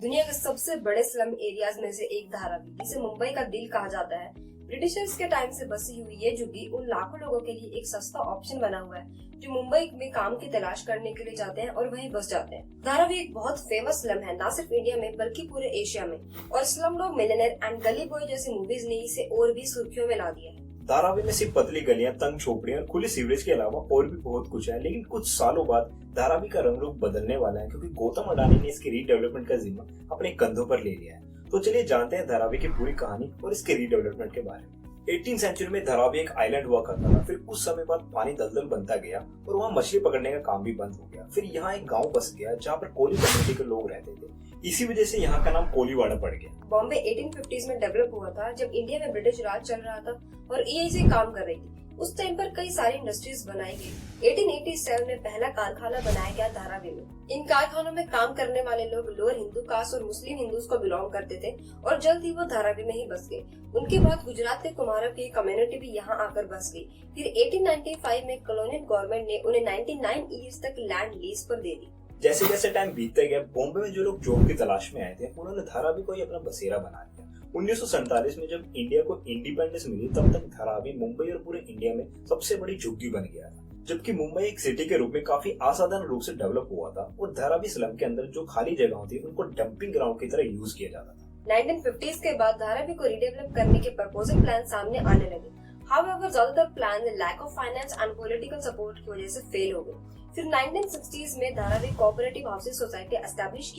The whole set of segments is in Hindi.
दुनिया के सबसे बड़े स्लम एरियाज में से एक धारावी, जिसे मुंबई का दिल कहा जाता है, ब्रिटिशर्स के टाइम से बसी हुई ये झुग्गी उन लाखों लोगों के लिए एक सस्ता ऑप्शन बना हुआ है जो मुंबई में काम की तलाश करने के लिए जाते हैं और वहीं बस जाते हैं। धारावी एक बहुत फेमस स्लम है, न सिर्फ इंडिया में बल्कि पूरे एशिया में, और स्लम डॉग मिलियनेयर एंड गली बॉय जैसी मूवीज ने इसे और भी सुर्खियों में ला दिया है। धारावी में सिर्फ पतली गलियां, तंग झोपड़ियां और खुली सीवरेज के अलावा और भी बहुत कुछ है, लेकिन कुछ सालों बाद धारावी का रंग रूप बदलने वाला है क्योंकि गौतम अडानी ने इसके रीडेवलपमेंट का जिम्मा अपने कंधों पर ले लिया है। तो चलिए जानते हैं धारावी की पूरी कहानी और इसके रीडेवलपमेंट के बारे में। 18वीं सेंचुरी में धारावी एक आइलैंड हुआ करता था, फिर कुछ समय बाद पानी दलदल बनता गया और वहाँ मछली पकड़ने का काम भी बंद हो गया। फिर यहाँ एक गांव बस गया जहाँ पर कोली कम्युनिटी के लोग रहते थे, इसी वजह से यहाँ का नाम कोलीवाड़ा पड़ गया। बॉम्बे 1850s में डेवलप हुआ था जब इंडिया में ब्रिटिश राज चल रहा था और ईआईसी काम कर रही थी। उस टाइम पर कई सारी इंडस्ट्रीज बनाई गई। 1887 में पहला कारखाना बनाया गया धारावी में। इन कारखानों में काम करने वाले लोग लोअर हिंदू कास्ट और मुस्लिम हिंदूज को बिलोंग करते थे और जल्द ही वो धारावी में ही बस गए। उनके बाद गुजरात के कुमारों की कम्युनिटी भी यहाँ आकर बस गई। फिर 1895 में कॉलोनियल गवर्नमेंट ने उन्हें 99 ईयर्स तक लैंड लीज पर दे दी। जैसे जैसे टाइम बीतते गया, बॉम्बे में जो लोग जॉब की तलाश में आए थे उन्होंने धारावी को ही अपना बसेरा बना लिया। 1947 में जब इंडिया को इंडिपेंडेंस मिली, तब तक धारावी मुंबई और पूरे इंडिया में सबसे बड़ी झुग्गी बन गया था। जबकि मुंबई एक सिटी के रूप में काफी असाधारण रूप से डेवलप हुआ था और धारावी स्लम के अंदर जो खाली जगह थी उनको डंपिंग ग्राउंड की तरह यूज किया जाता था। 1950s के बाद धारावी को रीडेवलप करने के प्रपोजल प्लान सामने आने लगे। हाउएवर ज्यादातर plan lack of finance and political support की वजह से फेल हो गए। फिर 1960s में Dharavi cooperative housing society establish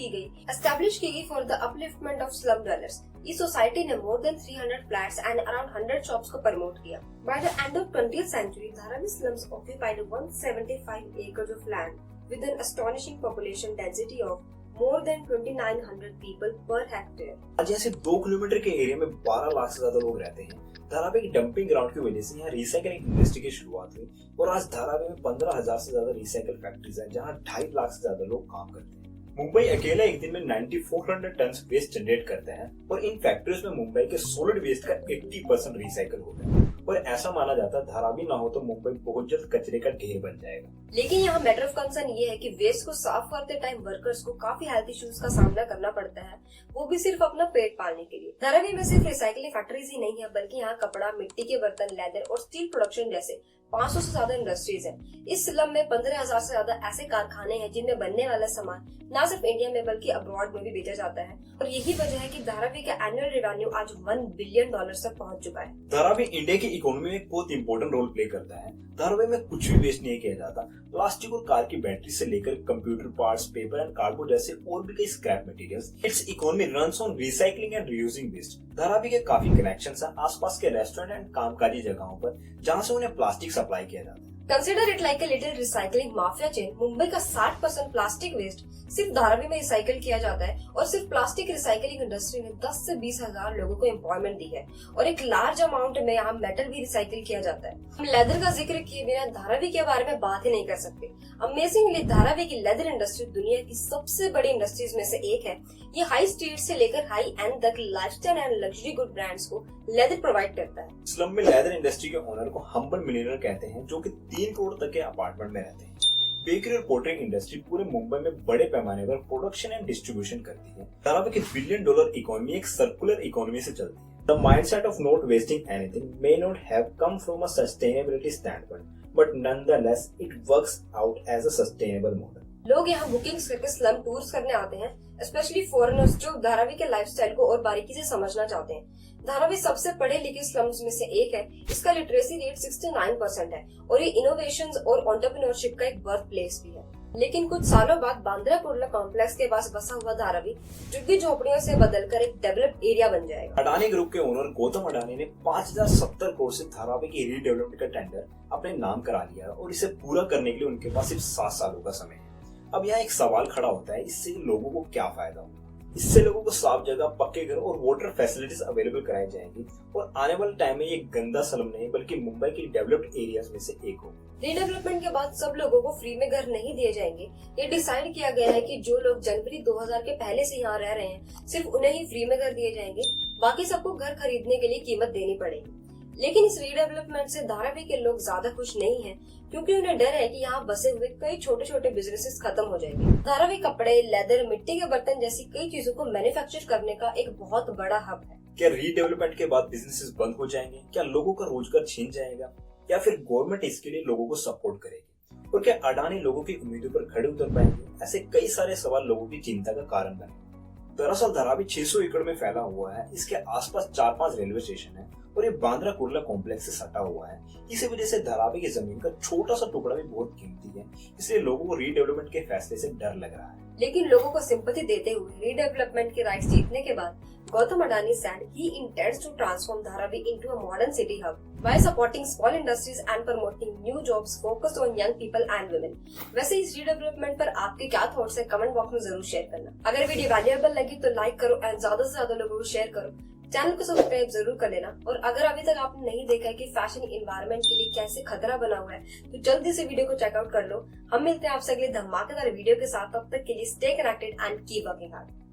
की गई for the upliftment of slum dwellers. इस सोसाइटी ने more than 300 flats and around 100 shops को प्रमोट किया। By the end of 20th century, Dharavi slums occupied 175 acres of land with an astonishing population density of more than 2900 people per hectare। आज यहाँ से 2 किलोमीटर के एरिया में 12 लाख से ज्यादा लोग रहते हैं। धारावी की डंपिंग ग्राउंड की वजह से यहाँ रिसाइकलिंग इंडस्ट्री की शुरुआत हुई और आज धारावी में 15,000 से ज्यादा रिसाइकल फैक्ट्रीज हैं जहाँ 2.5 लाख से ज्यादा लोग काम करते हैं। मुंबई अकेला एक दिन में 9400 टन वेस्ट जनरेट करते हैं और इन फैक्ट्रीज में मुंबई के सॉलिड वेस्ट का 80% रिसाइकल होता है और ऐसा माना जाता है धारावी ना हो तो मुंबई बहुत जल्द कचरे का ढेर बन जाएगा। लेकिन यहाँ मैटर ऑफ कंसर्न ये है कि वेस्ट को साफ करते टाइम वर्कर्स को काफी हेल्थ इश्यूज का सामना करना पड़ता है, वो भी सिर्फ अपना पेट पालने के लिए। धारावी में सिर्फ रिसाइकलिंग फैक्ट्रीज ही नहीं है, बल्कि यहाँ कपड़ा, मिट्टी के बर्तन, लेदर और स्टील प्रोडक्शन जैसे 500 से ज्यादा इंडस्ट्रीज हैं। इस स्लम में 15,000 से ज्यादा ऐसे कारखाने हैं जिनमें बनने वाला सामान न सिर्फ इंडिया में बल्कि अब्रॉड में भी बेचा जाता है और यही वजह है कि धारावी का एनुअल रेवेन्यू आज $1 बिलियन तक पहुंच चुका है। धारावी इंडिया की इकोनॉमी में एक बहुत इंपॉर्टेंट रोल प्ले करता है। धारावी में कुछ भी वेस्ट नहीं किया जाता। प्लास्टिक और कार की बैटरी से लेकर computer parts, paper and cardboard जैसे और भी कई scrap materials. Its economy runs on recycling and reusing waste. Dharavi के काफी कनेक्शंस हैं आसपास के रेस्टोरेंट एंड कामकाजी जगहों पर जहां से उन्हें प्लास्टिक सप्लाई किया जाता है। Consider it like a little recycling mafia chain. Mumbai का 60% प्लास्टिक वेस्ट सिर्फ धारावी में रिसाइकल किया जाता है और सिर्फ प्लास्टिक रिसाइकलिंग इंडस्ट्री ने 10 से 20 हजार लोगों को एम्प्लॉयमेंट दी है और एक लार्ज अमाउंट में यहाँ मेटल भी रिसाइकल किया जाता है। हम लेदर का जिक्र किए बिना धारावी के बारे में बात ही नहीं कर सकते। अमेजिंगली धारावी की लेदर इंडस्ट्री दुनिया की सबसे बड़ी इंडस्ट्रीज में से एक है। ये हाई स्ट्रीट से लेकर हाई एंड तक lifestyle and luxury good brands को लेदर प्रोवाइड करता है। स्लम में लेदर इंडस्ट्री के ओनर को हम्बल मिलियनेयर कहते हैं, जो कि 3 करोड़ तक के अपार्टमेंट में रहते हैं। बेकरी और पोल्ट्री इंडस्ट्री पूरे मुंबई में बड़े पैमाने पर प्रोडक्शन एंड डिस्ट्रीब्यूशन करती है। धारावी की $1 बिलियन इकोनॉमी एक सर्कुलर इकोनॉमी से चलती है। The mindset of not wasting anything may not have come from a sustainability standpoint, but nonetheless it works out as a sustainable model. लोग यहाँ बुकिंग्स करके स्लम टूर्स करने आते हैं, स्पेशली फॉरेनर्स जो धारावी के लाइफस्टाइल को और बारीकी से समझना चाहते हैं। धारावी सबसे पढ़े लिखे स्लम्स में से एक है। इसका लिटरेसी रेट 69% है और ये इनोवेशंस और एंटरप्रेन्योरशिप का एक बर्थ प्लेस भी है। लेकिन कुछ सालों बाद बांद्रा कुर्ला कॉम्प्लेक्स के पास बसा हुआ धारावी झुग्गी झोपड़ियों से बदलकर एक डेवलप्ड एरिया बन जाएगा। अडानी ग्रुप के ओनर गौतम अडानी ने 5070 करोड़ से धारावी की रीडेवलपमेंट का टेंडर अपने नाम करा लिया और इसे पूरा करने के लिए उनके पास सिर्फ 7 सालों का समय है। अब यहाँ एक सवाल खड़ा होता है, इससे लोगों को क्या फायदा होगा? इससे लोगों को साफ जगह, पक्के घर और वाटर फैसिलिटीज अवेलेबल कराई जाएंगी और आने वाले टाइम में ये गंदा स्लम नहीं बल्कि मुंबई की डेवलप्ड एरियाज में से एक होगा। रीडेवलपमेंट के बाद सब लोगों को फ्री में घर नहीं दिए जाएंगे। ये डिसाइड किया गया है कि जो लोग जनवरी 2000 के पहले से यहाँ रह रहे हैं सिर्फ उन्हें ही फ्री में घर दिए जाएंगे, बाकी सबको घर खरीदने के लिए कीमत देनी पड़ेगी। लेकिन इस रीडेवलपमेंट से धारावी के लोग ज्यादा खुश नहीं हैं, क्योंकि उन्हें डर है कि यहाँ बसे हुए कई छोटे छोटे बिजनेसेस खत्म हो जाएंगे। धारावी कपड़े, लेदर, मिट्टी के बर्तन जैसी कई चीजों को मैन्युफैक्चर करने का एक बहुत बड़ा हब है। क्या रीडेवलपमेंट के बाद बिजनेसेस बंद हो जाएंगे? क्या लोगों का रोजगार छीन जाएगा? या फिर गवर्नमेंट इसके लिए लोगों को सपोर्ट करेगी? और क्या अडानी लोगों की उम्मीदों पर खड़े उतर पाएंगे? ऐसे कई सारे सवाल लोगों की चिंता का कारण बने। दरअसल धारावी 600 एकड़ में फैला हुआ है। इसके आसपास 4-5 रेलवे स्टेशन है और ये बांद्रा कुर्ला कॉम्प्लेक्स से सटा हुआ है। इसी वजह से धारावी की जमीन का छोटा सा टुकड़ा भी बहुत कीमती है, इसलिए लोगों को रीडेवलपमेंट के फैसले से डर लग रहा है। लेकिन लोगों को सिंपैथी देते हुए रीडेवलपमेंट के राइट्स जीतने के बाद Gautam Adani said he intends to transform Dharavi into a modern city hub by supporting small industries and promoting new jobs focused on young people and women। वैसे इस रीडेवलपमेंट पर आपके क्या थॉट्स है, कमेंट बॉक्स में जरूर शेयर करना। अगर वीडियो वैल्यूएबल लगी तो लाइक करो एंड ज्यादा से ज्यादा लोगों को शेयर करो। चैनल को सब्सक्राइब जरूर कर लेना। और अगर अभी तक आपने नहीं देखा है कि फैशन एनवायरनमेंट के लिए कैसे खतरा बना हुआ है, तो जल्दी से वीडियो को चेकआउट कर लो। हम मिलते हैं आपसे अगले धमाकेदार वीडियो के साथ। तब तक के लिए stay connected and keep working hard.